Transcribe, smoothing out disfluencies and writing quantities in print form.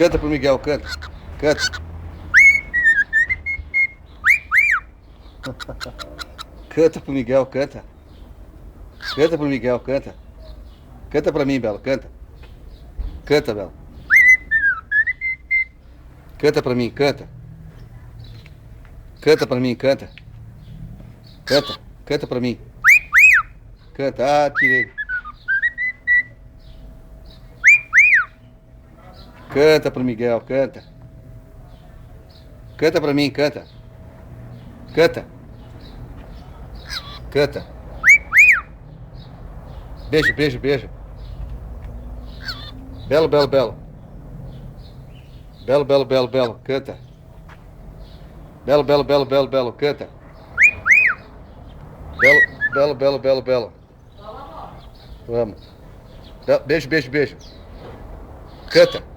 Canta pro Miguel, canta. Canta. Canta pro Miguel, canta. Canta pro Miguel, canta. Canta pra mim, Bela, canta. Canta, Bela. Canta pra mim, canta. Canta pra mim, canta. Canta, canta pra mim. Canta, tirei. Canta pro Miguel, canta. Canta pra mim, canta. Canta. Canta. Beijo, beijo, beijo. Belo, belo, belo. Belo, belo, belo, belo, canta. Belo, belo, belo, belo, belo, canta. Belo, belo, belo, belo, belo. Vamos. Beijo, beijo, beijo. Canta.